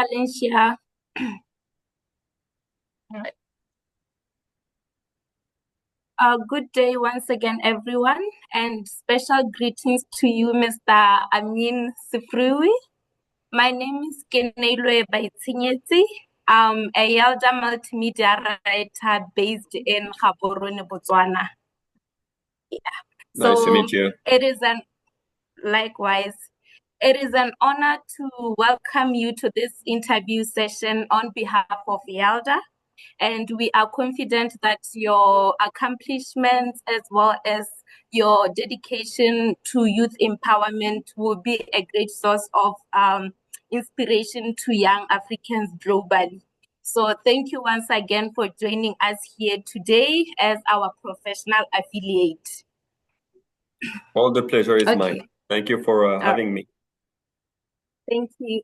Valencia. Good day once again, everyone, and special greetings to you, Mr. Amine Sefrioui. My name is Kenelwe Baitinyeti. I'm a YALDA multimedia writer based in Gaborone, Botswana. Nice to meet you. It is likewise. It is an honor to welcome you to this interview session on behalf of YALDA. And we are confident that your accomplishments as well as your dedication to youth empowerment will be a great source of inspiration to young Africans globally. So thank you once again for joining us here today as our professional affiliate. All the pleasure is mine. Thank you for having me. Thank you.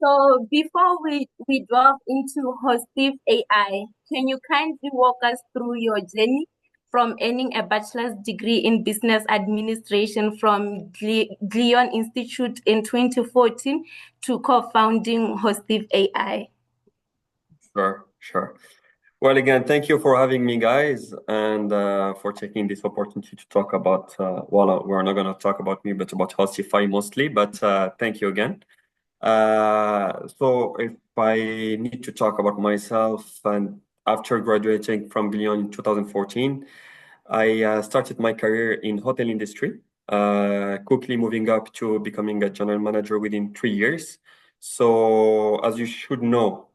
So before we delve into HostifAI, can you kindly walk us through your journey from earning a bachelor's degree in business administration from Glion Institute in 2014 to co-founding HostifAI? Sure. Well, again, thank you for having me, guys, and for taking this opportunity to talk about, well, we're not going to talk about me, but about HostifAI mostly, but thank you again. So if I need to talk about myself, and after graduating from Glion in 2014, I started my career in hotel industry, quickly moving up to becoming a general manager within 3 years. So as you should know,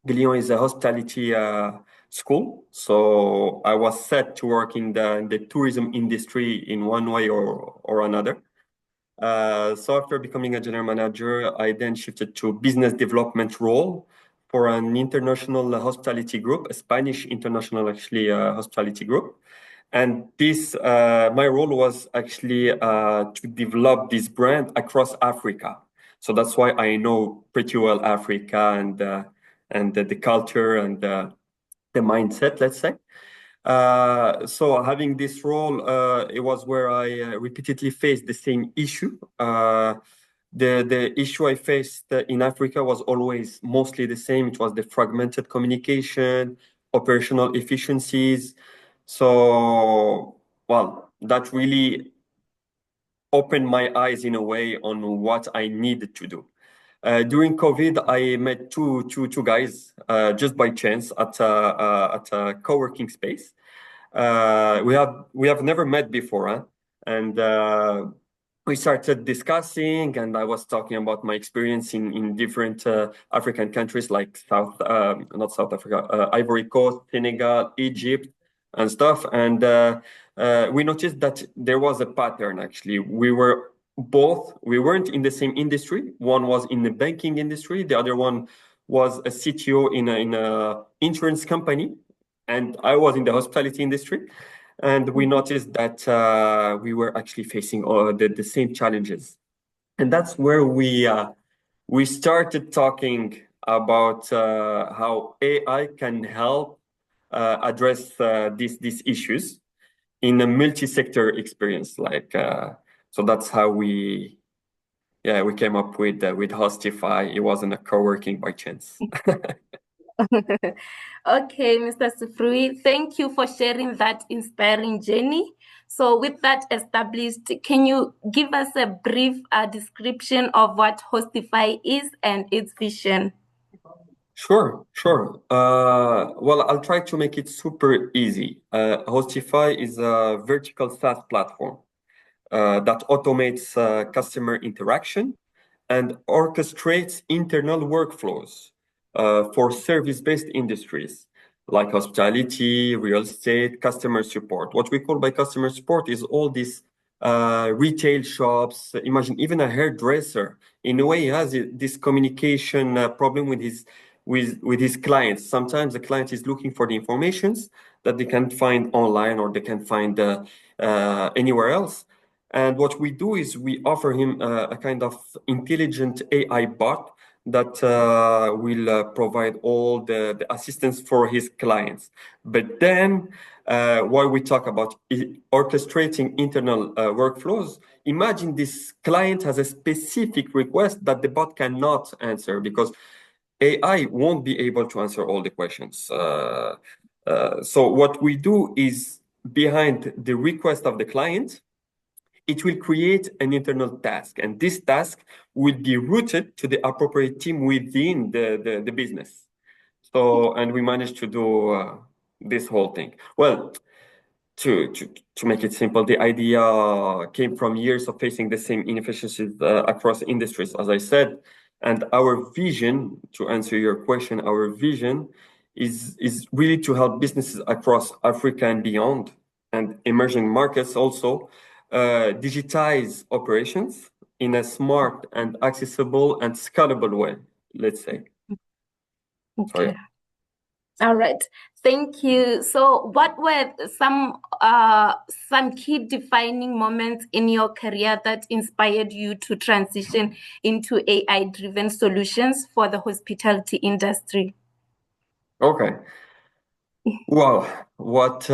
Glion is a hospitality school. So I was set to work in the tourism industry in one way or another. So after becoming a general manager, I then shifted to business development role for an international hospitality group, a Spanish international actually hospitality group. And this, my role was actually to develop this brand across Africa. So that's why I know pretty well Africa and the culture and the mindset, let's say. So having this role, it was where I repeatedly faced the same issue. The issue I faced in Africa was always mostly the same. It was the fragmented communication, operational efficiencies. So, well, that really opened my eyes in a way on what I needed to do. During COVID, I met two guys just by chance at a co-working space. We have never met before, huh? And we started discussing, and I was talking about my experience in different African countries like not South Africa, Ivory Coast, Senegal, Egypt, and stuff. And we noticed that there was a pattern actually. We weren't in the same industry. One was in the banking industry, the other one was a CTO in a insurance company, and I was in the hospitality industry. And we noticed that we were actually facing the same challenges. And that's where we started talking about how AI can help address these issues in a multi-sector experience. So that's how we came up with HostifAI. It wasn't a co-working by chance. Okay, Mr. Sefrioui, thank you for sharing that inspiring journey. So with that established, can you give us a brief description of what HostifAI is and its vision? Sure. Well, I'll try to make it super easy. HostifAI is a vertical SaaS platform that automates customer interaction and orchestrates internal workflows for service-based industries like hospitality, real estate, customer support. What we call by customer support is all these retail shops. Imagine even a hairdresser. In a way, he has this communication problem with his clients. Sometimes the client is looking for the informations that they can find online or they can find anywhere else. And what we do is we offer him a kind of intelligent AI bot that will provide all the assistance for his clients. But then, while we talk about orchestrating internal workflows, imagine this client has a specific request that the bot cannot answer because AI won't be able to answer all the questions. So what we do is behind the request of the client, it will create an internal task, and this task will be routed to the appropriate team within the business. So, and we managed to do this whole thing. Well, to make it simple, the idea came from years of facing the same inefficiencies across industries, as I said. And our vision, to answer your question, our vision is really to help businesses across Africa and beyond, and emerging markets also, digitize operations in a smart and accessible and scalable way, let's say. So yeah. Okay. All right. Thank you. So what were some key defining moments in your career that inspired you to transition into AI-driven solutions for the hospitality industry? Okay. Wow. What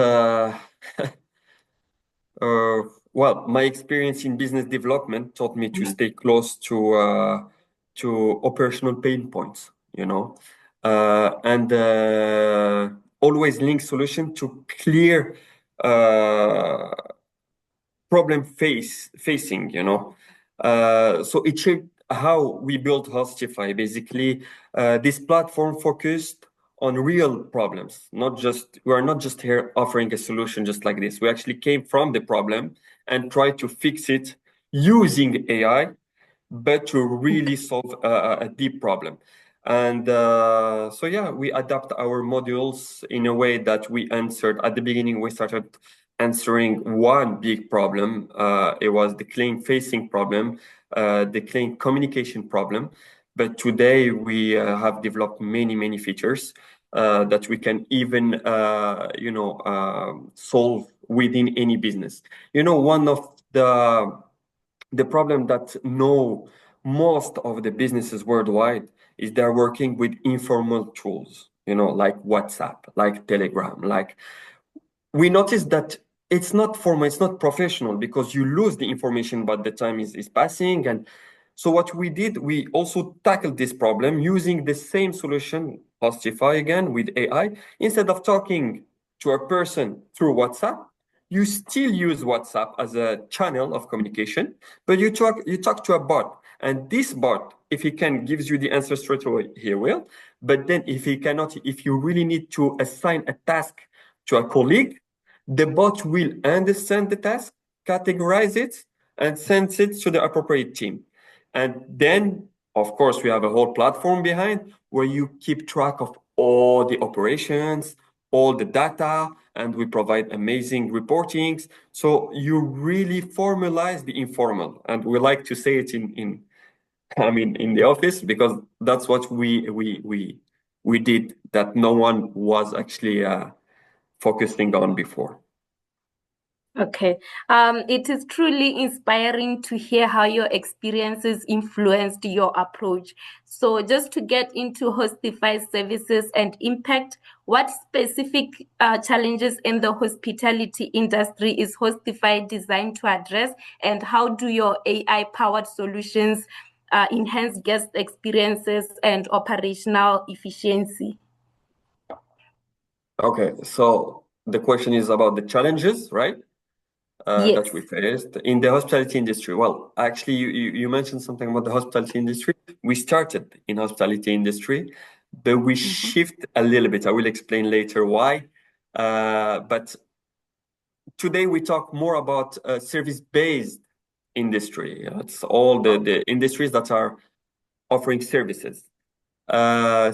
Uh, well, my experience in business development taught me to stay close to operational pain points, and always link solution to clear uh, problem facing. So it shaped how we built HostifAI. Basically, this platform focused on real problems, we are not just here offering a solution just like this. We actually came from the problem and tried to fix it using AI, but to really solve a deep problem. And so, yeah, we adapt our modules in a way that we answered. At the beginning, we started answering one big problem. It was the client facing problem, the client communication problem. But today, we have developed many, many features that we can even, solve within any business. One of the problem that most of the businesses worldwide is they're working with informal tools, like WhatsApp, like Telegram, like we noticed that it's not formal, it's not professional because you lose the information, but the time is passing. And so what we did, we also tackled this problem using the same solution, HostifAI again with AI. Instead of talking to a person through WhatsApp, you still use WhatsApp as a channel of communication, but you talk to a bot. And this bot, if he can, gives you the answer straight away, he will. But then if he cannot, if you really need to assign a task to a colleague, the bot will understand the task, categorize it, and send it to the appropriate team. And then, of course, we have a whole platform behind where you keep track of all the operations, all the data, and we provide amazing reportings. So you really formalize the informal. And we like to say it in the office because that's what we did that no one was actually focusing on before. Okay. It is truly inspiring to hear how your experiences influenced your approach. So, just to get into Hostify services and impact, what specific challenges in the hospitality industry is Hostify designed to address, and how do your AI-powered solutions enhance guest experiences and operational efficiency? Okay, so the question is about the challenges, right? That Yes. we faced in the hospitality industry. Well, actually, you mentioned something about the hospitality industry. We started in hospitality industry, but we Mhm. shift a little bit. I will explain later why. But today we talk more about service-based industry. It's all the industries that are offering services.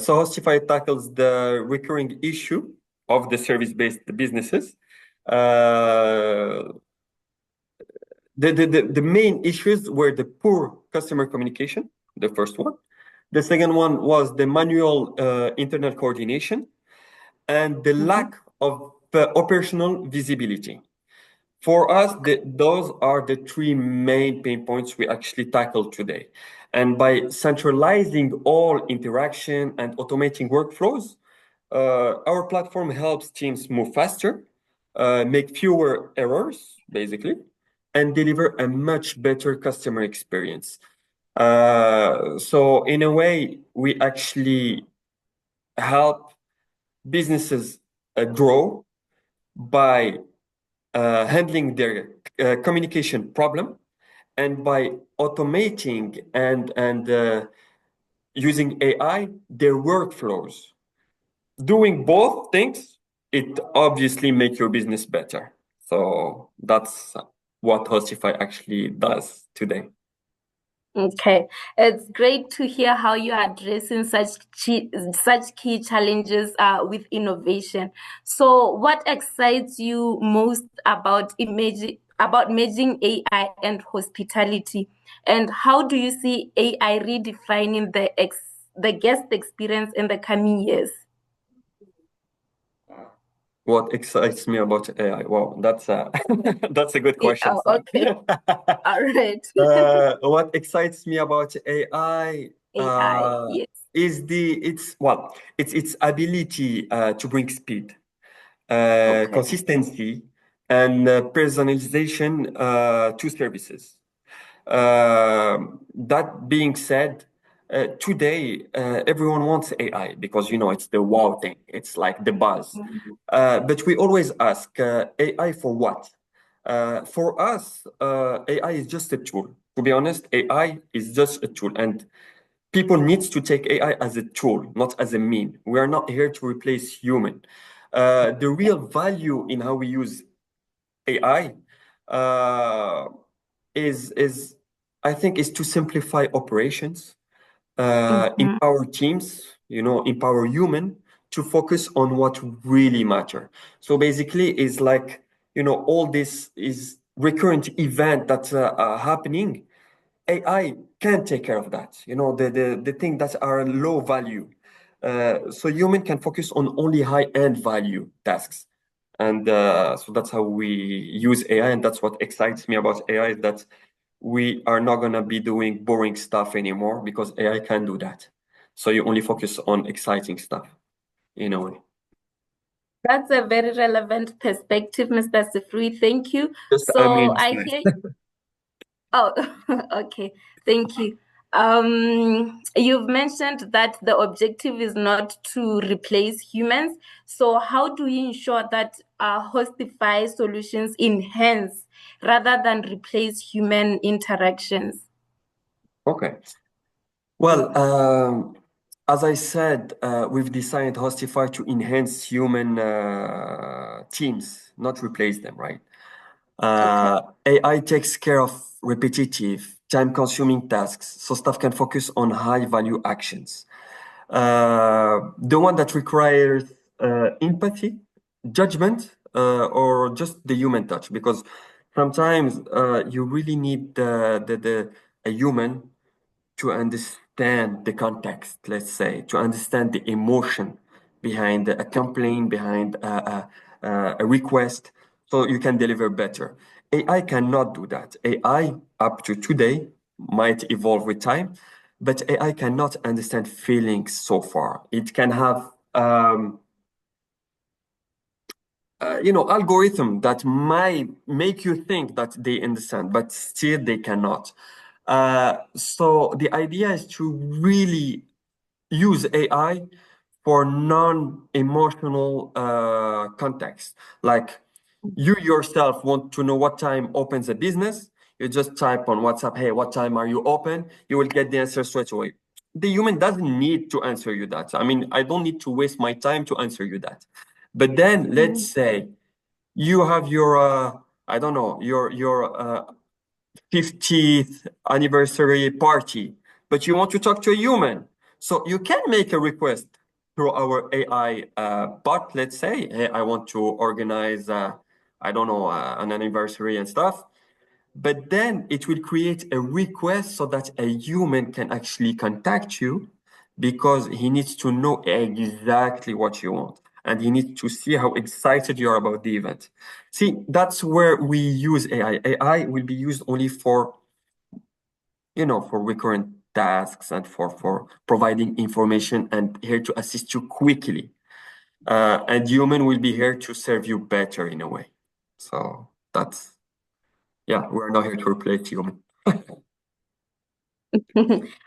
So Hostify tackles the recurring issue of the service-based businesses. Uh, the main issues were the poor customer communication, the first one. The second one was the manual internal coordination and the Mhm. lack of operational visibility. For us, those are the three main pain points we actually tackle today. And by centralizing all interaction and automating workflows, our platform helps teams move faster, make fewer errors, basically, and deliver a much better customer experience. So in a way, we actually help businesses grow by handling their communication problem and by automating and using AI their workflows. Doing both things, it obviously make your business better. So that's what Hostify actually does today. Okay, it's great to hear how you are addressing such key challenges with innovation. So, what excites you most about merging AI and hospitality, and how do you see AI redefining the guest experience in the coming years? What excites me about AI? Wow, that's a that's a good question, Oh, Sam. okay, all right. What excites me about AI AI, yes. is it's its ability to bring speed, Okay. consistency, and personalization to services. That being said, today everyone wants AI because it's the wow thing. It's like the buzz. Mhm. But we always ask AI for what? For us, AI is just a tool. To be honest, AI is just a tool, and people need to take AI as a tool, not as a mean. We are not here to replace human. The real value in how we use AI uh, is I think is to simplify operations, Mhm. empower teams, empower human to focus on what really matter. So basically, it's like all this is recurrent event that's happening. AI can take care of that. The thing that are low value. So human can focus on only high-end value tasks. And so that's how we use AI, and that's what excites me about AI is that we are not gonna be doing boring stuff anymore because AI can do that. So you only focus on exciting stuff in a way. That's a very relevant perspective, Mr. Sefrioui. Thank you. Just I So mean, I hear, oh, okay. Thank you. You've mentioned that the objective is not to replace humans. So how do we ensure that Hostify solutions enhance rather than replace human interactions? okay. Well, as I said, we've designed Hostify to enhance human teams, not replace them, right? Okay. AI takes care of repetitive, time-consuming tasks, so staff can focus on high-value actions. The one that requires empathy, judgment, or just the human touch, because sometimes you really need a human to understand the context, let's say, to understand the emotion behind a complaint, behind a request, so you can deliver better. AI cannot do that. AI, up to today, might evolve with time, but AI cannot understand feelings so far. It can have algorithm that might make you think that they understand, but still they cannot. So the idea is to really use AI for non-emotional context. Like you yourself want to know what time opens a business, you just type on WhatsApp, hey, what time are you open? You will get the answer straight away. The human doesn't need to answer you that. I mean, I don't need to waste my time to answer you that. But then let's Mhm. say you have your, I don't know, your 50th anniversary party, but you want to talk to a human. So you can make a request through our AI bot, let's say, hey, I want to organize, I don't know, an anniversary and stuff. But then it will create a request so that a human can actually contact you because he needs to know exactly what you want. And he needs to see how excited you are about the event. See, that's where we use AI. AI will be used only for recurrent tasks and for providing information and here to assist you quickly. And human will be here to serve you better in a way. So yeah, we're not here to replace human.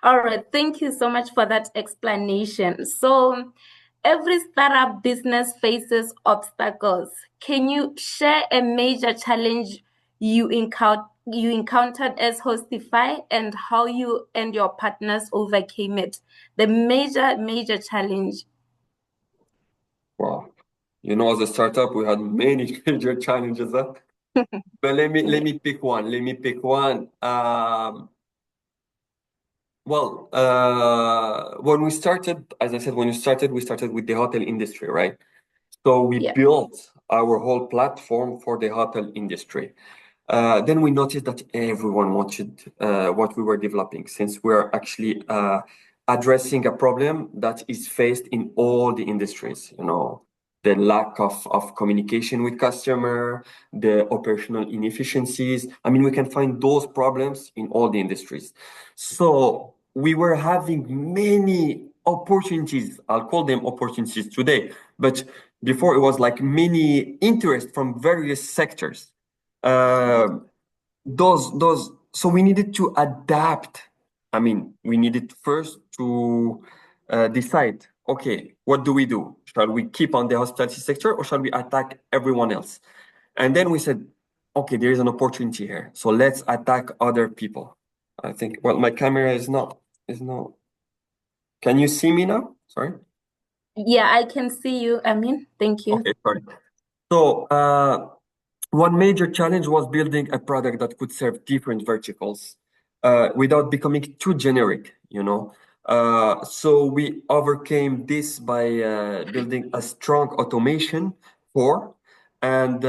All right, thank you so much for that explanation. So, every startup business faces obstacles. Can you share a major challenge you encountered as HostifAI and how you and your partners overcame it? The major challenge. Wow. As a startup, we had many major challenges, huh? But let Yeah, me pick one. Let me pick one. Well, when we started, as I said, we started with the hotel industry, right? So we yeah, built our whole platform for the hotel industry. Then we noticed that everyone wanted what we were developing, since we're actually addressing a problem that is faced in all the industries, the lack of communication with customer, the operational inefficiencies. I mean, we can find those problems in all the industries. So we were having many opportunities. I'll call them opportunities today, but before it was like many interest from various sectors. yeah, Uh, so we needed to adapt. I mean, we needed first to decide, okay, what do we do? Shall we keep on the hospitality sector or shall we attack everyone else? And then we said, okay, there is an opportunity here. So let's attack other people. I think, well, my camera is not. Can you see me now? Sorry. yeah. I can see you, Amine. Thank you. Okay, sorry. So, one major challenge was building a product that could serve different verticals without becoming too generic, So we overcame this by building a strong automation for and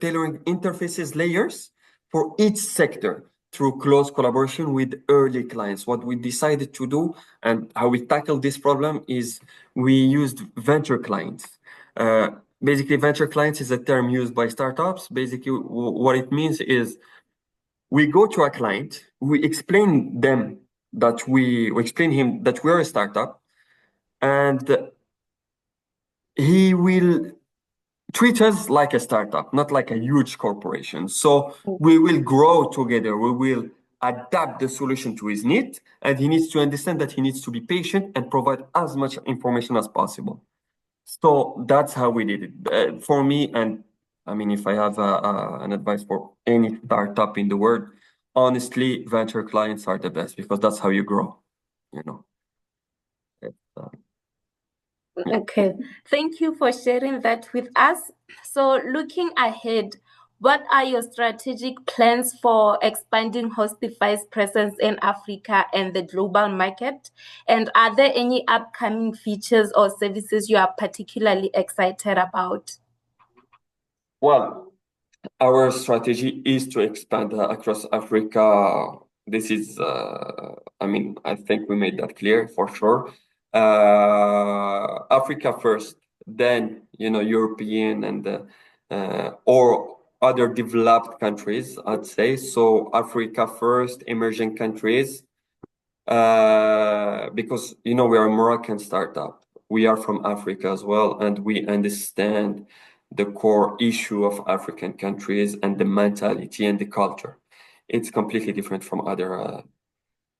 tailoring interfaces layers for each sector through close collaboration with early clients. What we decided to do and how we tackled this problem is we used venture clients. Uh, Basically, venture clients is a term used by startups. Basically, what it means is we go to a client, we explain them that we explain him that we're a startup, and he will treat us like a startup, not like a huge corporation. So we will grow together. We will adapt the solution to his need, and he needs to understand that he needs to be patient and provide as much information as possible. So that's how we did it. For me, and I mean, if I have an advice for any startup in the world, honestly, venture clients are the best because that's how you grow. You know, It's, yeah. Okay, thank you for sharing that with us. So, looking ahead, what are your strategic plans for expanding Hostify's presence in Africa and the global market? And are there any upcoming features or services you are particularly excited about? Well, our strategy is to expand across Africa. This is, I mean, I think we made that clear for sure. Africa first, then, European and or other developed countries, I'd say. So Africa first, emerging countries, because we are a Moroccan startup. We are from Africa as well, and we understand the core issue of African countries and the mentality and the culture. It's completely different from other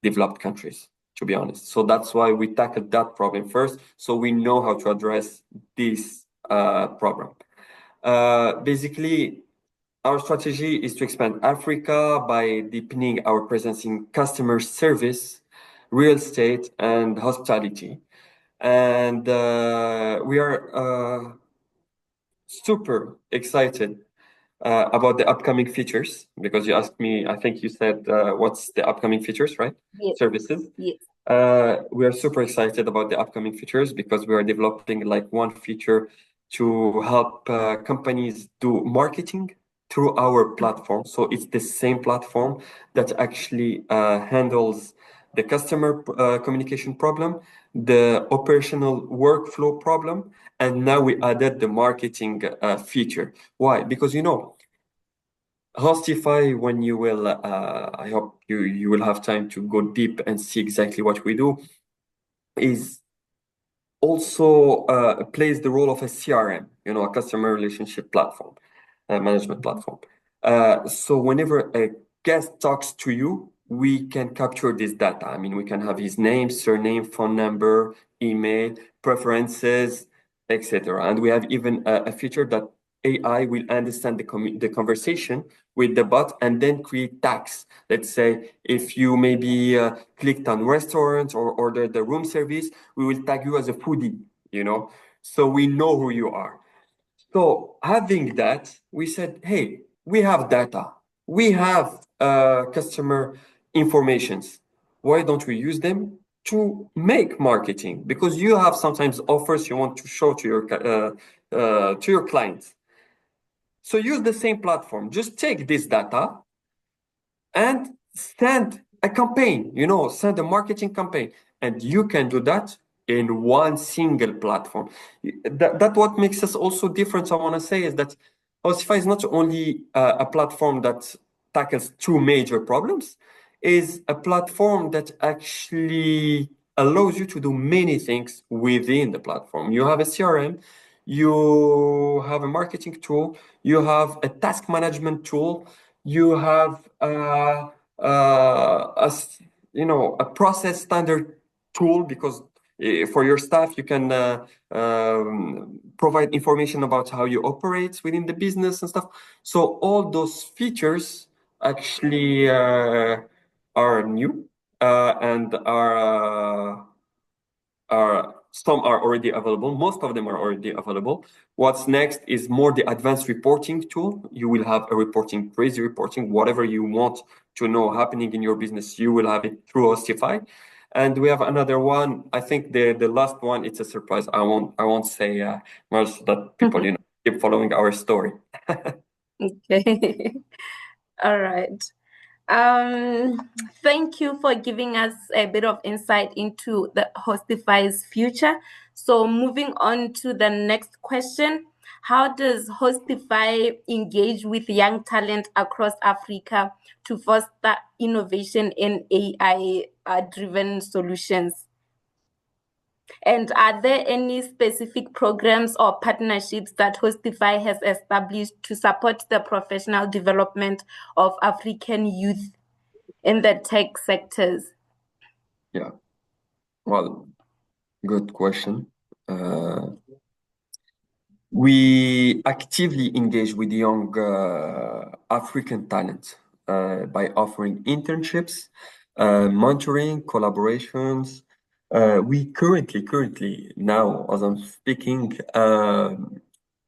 developed countries, to be honest. So that's why we tackled that problem first, so we know how to address this problem. Basically, our strategy is to expand Africa by deepening our presence in customer service, real estate, and hospitality. And we are super excited about the upcoming features because you asked me, I think you said, what's the upcoming features, right? Yes, Services. yes. We are super excited about the upcoming features because we are developing like one feature to help companies do marketing through our platform. So it's the same platform that actually handles the customer communication problem, the operational workflow problem, and now we added the marketing feature. Why? Because Hostify, when you will, I hope you will have time to go deep and see exactly what we do, is also plays the role of a CRM, a customer relationship platform, management platform. So whenever a guest talks to you, we can capture this data. I mean, we can have his name, surname, phone number, email, preferences, etc. And we have even a feature that AI will understand the conversation with the bot and then create tags. Let's say if you maybe clicked on restaurants or ordered the room service, we will tag you as a foodie, so we know who you are. So having that, we said, hey, we have data, we have customer informations. Why don't we use them to make marketing? Because you have sometimes offers you want to show to your clients. So use the same platform. Just take this data and send a campaign, send a marketing campaign. And you can do that in one single platform. That what makes us also different, I want to say, is that HostifAI is not only a platform that tackles two major problems, is a platform that actually allows you to do many things within the platform. You have a CRM, you have a marketing tool, you have a task management tool, you have a process standard tool, because for your staff you can provide information about how you operate within the business and stuff. So all those features actually are new and are some are already available. Most of them are already available. What's next is more the advanced reporting tool. You will have a reporting, crazy reporting, whatever you want to know happening in your business, you will have it through HostifAI. And we have another one. I think the last one, it's a surprise. I won't say much, so that people keep following our story. Okay. All right. Thank you for giving us a bit of insight into the HostifAI's future. So moving on to the next question. How does HostifAI engage with young talent across Africa to foster innovation in AI-driven solutions? And are there any specific programs or partnerships that HostifAI has established to support the professional development of African youth in the tech sectors? Yeah, well, good question. We actively engage with young African talent by offering internships, mentoring, collaborations. We currently now, as I'm speaking,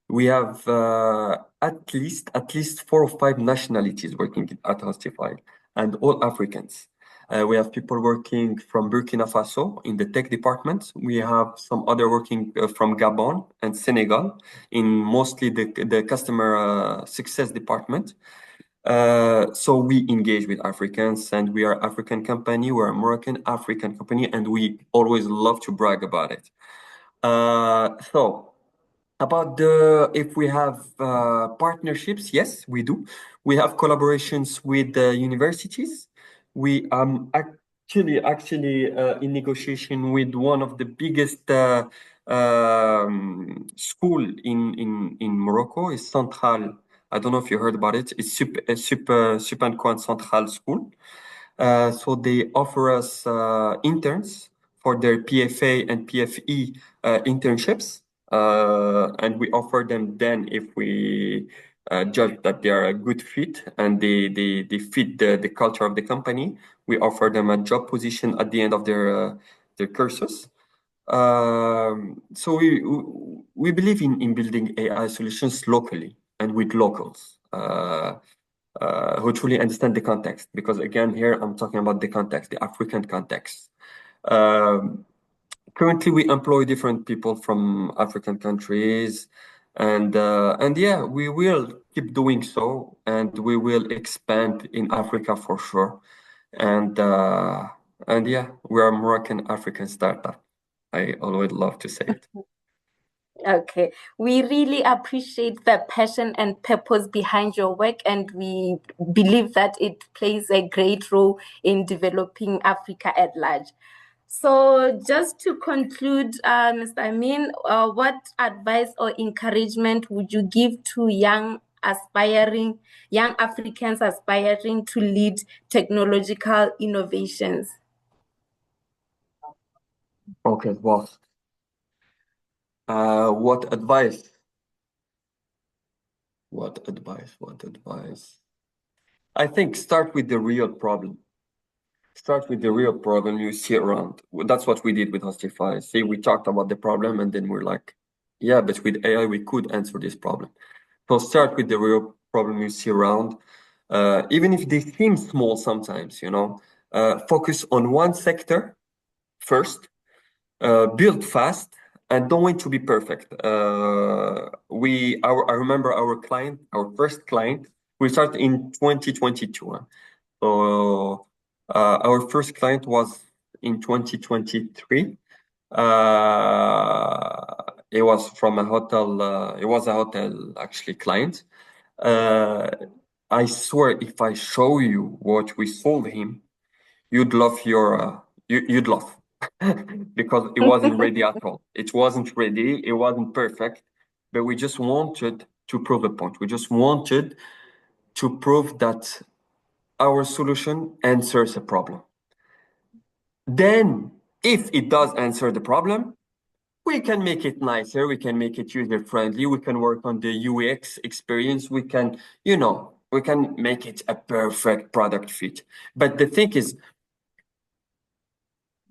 we have at least 4 or 5 nationalities working at HostifAI, and all Africans. We have people working from Burkina Faso in the tech department. We have some other working from Gabon and Senegal in mostly the customer success department. So we engage with Africans, and we are African company. We're a Moroccan African company, and we always love to brag about it. So about if we have partnerships, yes, we do. We have collaborations with universities. We actually in negotiation with one of the biggest school in Morocco, is Central. I don't know if you heard about it. It's Super Coin Central School. So they offer us interns for their PFA and PFE internships. And we offer them then if we judge that they are a good fit and they fit the culture of the company. We offer them a job position at the end of their courses. So we believe in building AI solutions locally and with locals who truly understand the context. Because again, here I'm talking about the context, the African context. Currently, we employ different people from African countries, and yeah, we will keep doing so, and we will expand in Africa for sure. And yeah, we are a Moroccan African startup. I always love to say it. Okay, we really appreciate the passion and purpose behind your work, and we believe that it plays a great role in developing Africa at large. So, just to conclude, Mr. Amine, what advice or encouragement would you give to young young Africans aspiring to lead technological innovations? Okay, well, what advice? What advice? What advice? I think start with the real problem. Start with the real problem you see around. That's what we did with HostifAI. See, we talked about the problem and then we're like, yeah, but with AI, we could answer this problem. So start with the real problem you see around. Even if they seem small sometimes, focus on one sector first, build fast, and don't wait to be perfect. I remember our first client, we started in 2022. So our first client was in 2023. It was from a hotel. It was a hotel actually client. Uh, I swear, if I show you what we sold him, you'd love you'd love because it wasn't ready at all. It wasn't ready. It wasn't perfect, but we just wanted to prove a point. We just wanted to prove that our solution answers a problem. Then, if it does answer the problem, we can make it nicer, we can make it user friendly, we can work on the UX experience, we can make it a perfect product fit. But the thing is,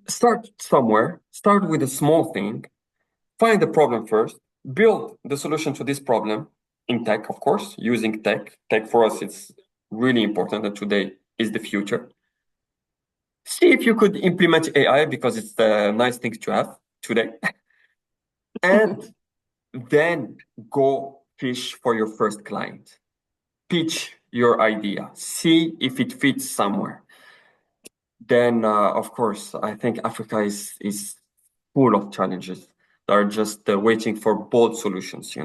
start somewhere, start with a small thing, find the problem first, build the solution to this problem in tech, of course, using tech. Tech for us, it's really important, and today is the future. See if you could implement AI because it's the nice thing to have today. And then go fish for your first client. Pitch your idea. See if it fits somewhere. Then, of course, I think Africa is full of challenges that are just waiting for bold solutions.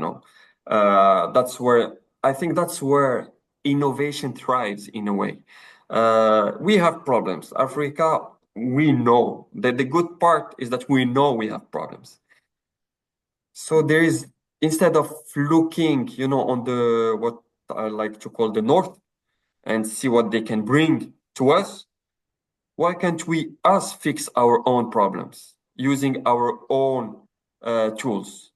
That's where I think that's where innovation thrives in a way. We have problems. Africa, we know that the good part is that we know we have problems. So there is, instead of looking, on the what I like to call the north and see what they can bring to us, why can't we us fix our own problems using our own tools?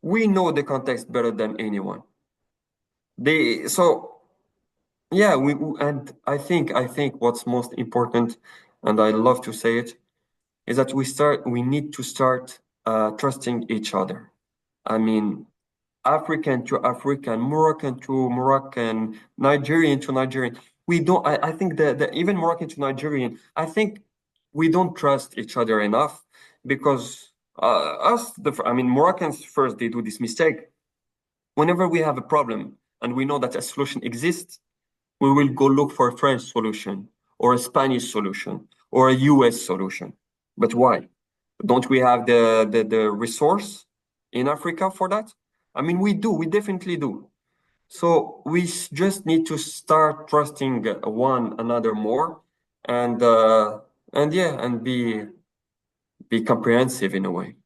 We know the context better than anyone. So yeah, and I think what's most important, and I love to say it, is that we need to start trusting each other. I mean, African to African, Moroccan to Moroccan, Nigerian to Nigerian. We don't, I think that even Moroccan to Nigerian, I think we don't trust each other enough because Moroccans first, they do this mistake. Whenever we have a problem and we know that a solution exists, we will go look for a French solution or a Spanish solution or a US solution. But why? Don't we have the resource in Africa for that? I mean, we definitely do. So we just need to start trusting one another more and be comprehensive in a way.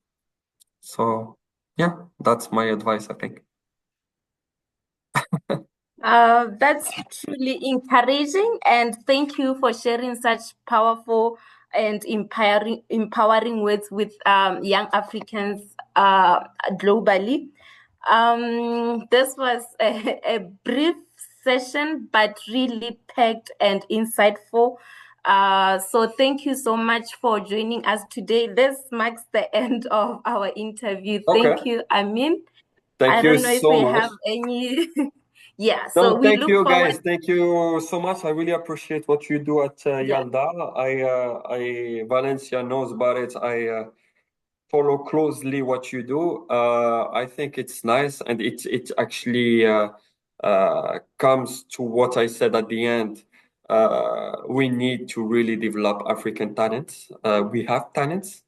So yeah, that's my advice, I think. That's truly encouraging, and thank you for sharing such powerful and empowering words with young Africans globally. This was a brief session, but really packed and insightful. So thank you so much for joining us today. This marks the end of our interview. Okay. Thank you, Amine. Thank I you don't know if so we much. have any. Yeah, so No, we thank look you forward. guys. Thank you so much. I really appreciate what you do at Yeah. YALDA. Valencia knows about it. I follow closely what you do. I think it's nice, and it actually comes to what I said at the end. We need to really develop African talents. We have talents,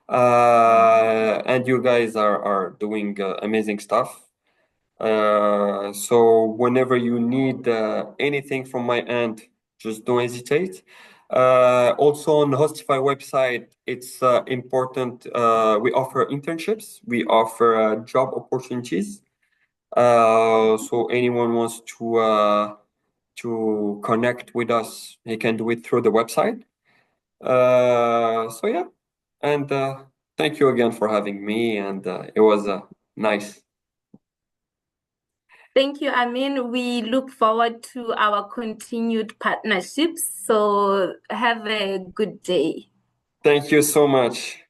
and you guys are doing amazing stuff. So whenever you need anything from my end, just don't hesitate. Also on the HostifAI website, it's important. We offer internships, we offer job opportunities. So anyone wants to connect with us, he can do it through the website. So yeah, and thank you again for having me, and it was nice. Thank you, Amine. We look forward to our continued partnerships. So have a good day. Thank you so much.